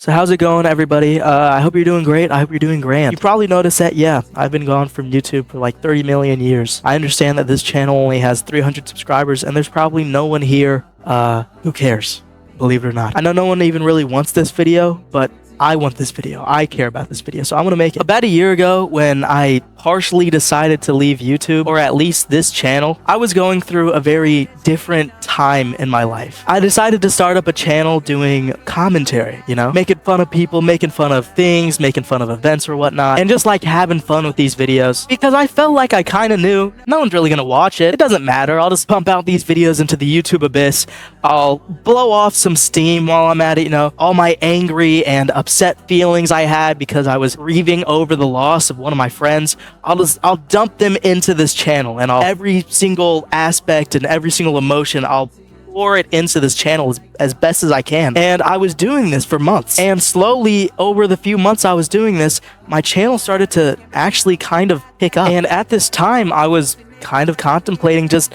So how's it going, everybody? I hope you're doing great. I hope you're doing grand. You probably noticed that, yeah, I've been gone from YouTube for like 30 million years. I understand that this channel only has 300 subscribers, and there's probably no one here, who cares, believe it or not. I know no one even really wants this video, but I want this video. I care about this video, so I'm gonna make it. About a year ago, when I partially decided to leave YouTube, or at least this channel, I was going through a very different time in my life. I decided to start up a channel doing commentary, you know, making fun of people, making fun of things, making fun of events or whatnot, and just like having fun with these videos, because I felt like I kind of knew no one's really gonna watch it. It doesn't matter. I'll just pump out these videos into the YouTube abyss. I'll blow off some steam while I'm at it, you know, all my angry and upset feelings I had because I was grieving over the loss of one of my friends. I'll dump them into this channel, and every single aspect and every single emotion, I'll pour it into this channel as best as I can. And I was doing this for months, and slowly over the few months I was doing this, my channel started to actually kind of pick up. And at this time I was kind of contemplating just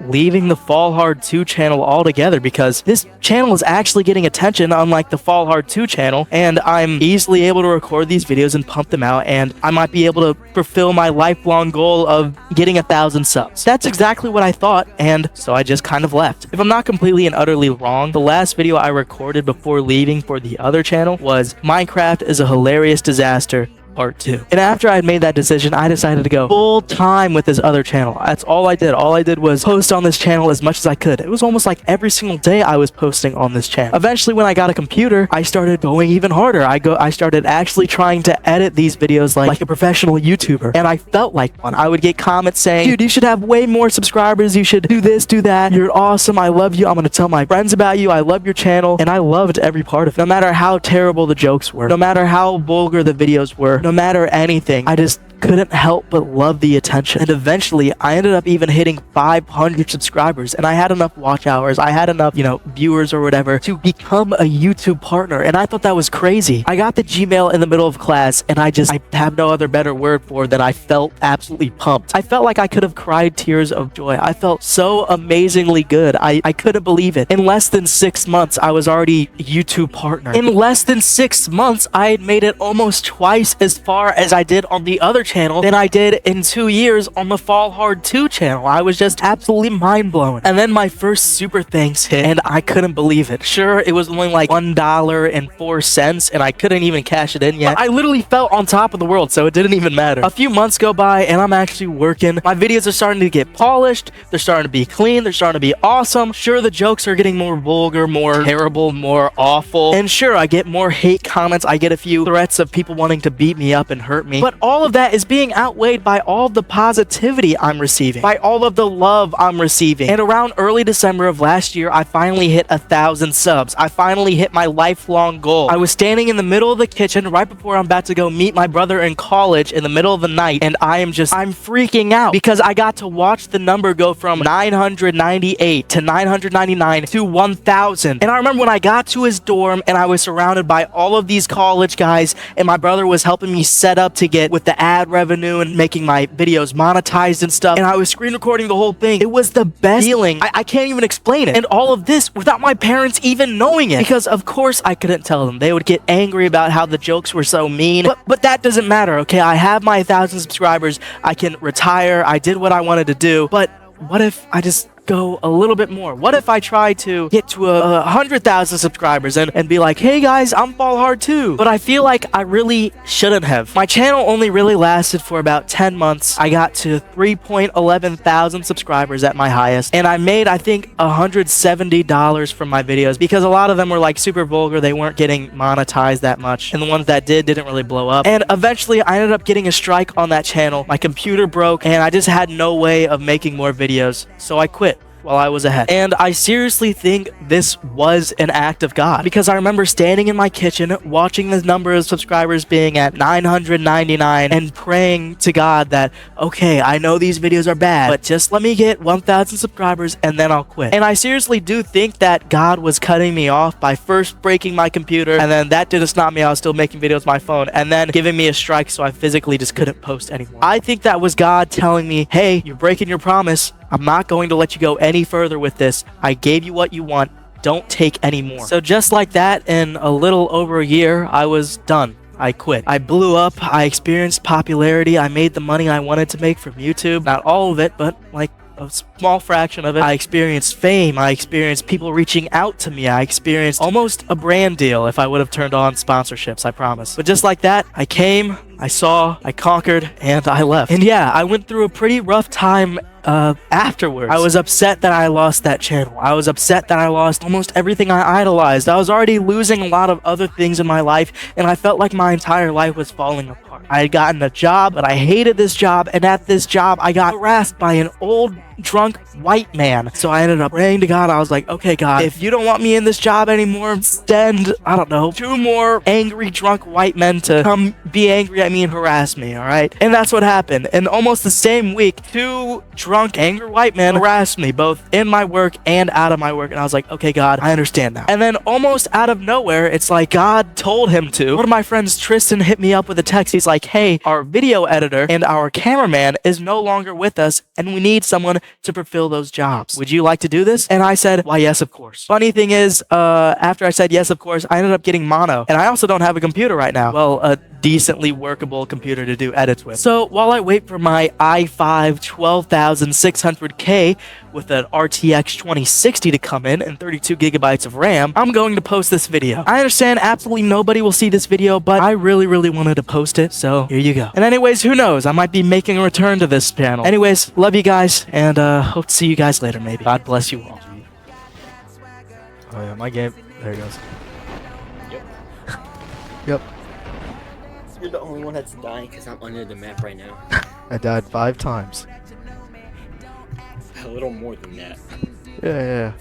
leaving the Fall Hard 2 channel altogether, because this channel is actually getting attention, unlike the Fall Hard 2 channel, and I'm easily able to record these videos and pump them out, and I might be able to fulfill my lifelong goal of getting 1,000 subs. That's exactly what I thought, and so I just kind of left. If I'm not completely and utterly wrong, the last video I recorded before leaving for the other channel was Minecraft is a Hilarious Disaster Part 2. And after I made that decision, I decided to go full time with this other channel. That's all I did. All I did was post on this channel as much as I could. It was almost like every single day I was posting on this channel. Eventually, when I got a computer, I started going even harder. I started actually trying to edit these videos like a professional YouTuber. And I felt like one. I would get comments saying, dude, you should have way more subscribers. You should do this, do that. You're awesome. I love you. I'm going to tell my friends about you. I love your channel. And I loved every part of it. No matter how terrible the jokes were, no matter how vulgar the videos were, no matter anything, I just couldn't help but love the attention. And eventually I ended up even hitting 500 subscribers, and I had enough watch hours, I had enough, you know, viewers or whatever to become a YouTube partner. And I thought that was crazy. I got the Gmail in the middle of class, and I have no other better word for it than I felt absolutely pumped. I felt like I could have cried tears of joy. I felt so amazingly good. I couldn't believe it. In less than 6 months, I was already a YouTube partner. In less than 6 months, I had made it almost twice as far as I did on the other channel than I did in 2 years on the Fall Hard 2 channel. I was just absolutely mind-blown. And then my first super thanks hit, and I couldn't believe it. Sure, it was only like $1.04, and I couldn't even cash it in yet. But I literally felt on top of the world, so it didn't even matter. A few months go by, and I'm actually working. My videos are starting to get polished. They're starting to be clean. They're starting to be awesome. Sure, the jokes are getting more vulgar, more terrible, more awful. And sure, I get more hate comments. I get a few threats of people wanting to beat me up and hurt me. But all of that is being outweighed by all the positivity I'm receiving, by all of the love I'm receiving. And around early December of last year, I finally hit 1,000 subs. I finally hit my lifelong goal. I was standing in the middle of the kitchen right before I'm about to go meet my brother in college in the middle of the night, and I'm freaking out because I got to watch the number go from 998 to 999 to 1,000. And I remember when I got to his dorm and I was surrounded by all of these college guys, and my brother was helping me set up to get with the ad revenue and making my videos monetized and stuff, and I was screen recording the whole thing. It was the best feeling. I can't even explain it. And all of this without my parents even knowing it, because of course I couldn't tell them. They would get angry about how the jokes were so mean, but that doesn't matter. Okay, I have my 1,000 subscribers. I can retire. I did what I wanted to do. But what if I just go a little bit more? What if I try to get to 100,000 subscribers and be like, hey guys, I'm Fall Hard 2? But I feel like I really shouldn't have. My channel only really lasted for about 10 months. I got to 3.11 thousand subscribers at my highest, and I made, I think, $170 from my videos, because a lot of them were like super vulgar. They weren't getting monetized that much, and the ones that didn't really blow up. And eventually I ended up getting a strike on that channel. My computer broke, and I just had no way of making more videos, so I quit while I was ahead. And I seriously think this was an act of God, because I remember standing in my kitchen watching the number of subscribers being at 999 and praying to God that, okay, I know these videos are bad, but just let me get 1,000 subscribers and then I'll quit. And I seriously do think that God was cutting me off by first breaking my computer, and then that didn't stop me. I was still making videos on my phone, and then giving me a strike so I physically just couldn't post anymore. I think that was God telling me, hey, you're breaking your promise. I'm not going to let you go any further with this. I gave you what you want. don't take anymore. So just like that, in a little over a year, I was done. I quit. I blew up. I experienced popularity. I made the money I wanted to make from YouTube. Not all of it, but like a small fraction of it. I experienced fame. I experienced people reaching out to me. I experienced almost a brand deal if I would have turned on sponsorships, I promise. But just like that, I came, I saw, I conquered, and I left. And yeah, I went through a pretty rough time afterwards. I was upset that I lost that channel. I was upset that I lost almost everything I idolized. I was already losing a lot of other things in my life, and I felt like my entire life was falling apart. I had gotten a job, but I hated this job, and at this job, I got harassed by an old, drunk, white man. So I ended up praying to God. I was like, okay, God, if you don't want me in this job anymore, send, I don't know, 2 more angry, drunk, white men to come be angry at me and harass me, alright? And that's what happened. And almost the same week, 2 drunk, angry white men harassed me, both in my work and out of my work. And I was like, okay, God, I understand now. And then almost out of nowhere, it's like God told him to. One of my friends, Tristan, hit me up with a text. He's like, hey, our video editor and our cameraman is no longer with us, and we need someone to fulfill those jobs. Would you like to do this? And I said, why, yes, of course. Funny thing is, after I said yes, of course, I ended up getting mono. And I also don't have a computer right now. Well, a decently workable computer to do edits with. So while I wait for my i5 12600K with an RTX 2060 to come in and 32 gigabytes of RAM, I'm going to post this video. I understand absolutely nobody will see this video, but I really, really wanted to post it, so here you go. And anyways, who knows? I might be making a return to this channel. Anyways, love you guys, and hope to see you guys later, maybe. God bless you all. Oh yeah, my game. There it goes. Yep. Yep. You're the only one that's dying because I'm under the map right now. I died 5 times. A little more than that. Yeah.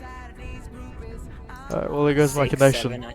Alright, well there goes my 6, connection. 7,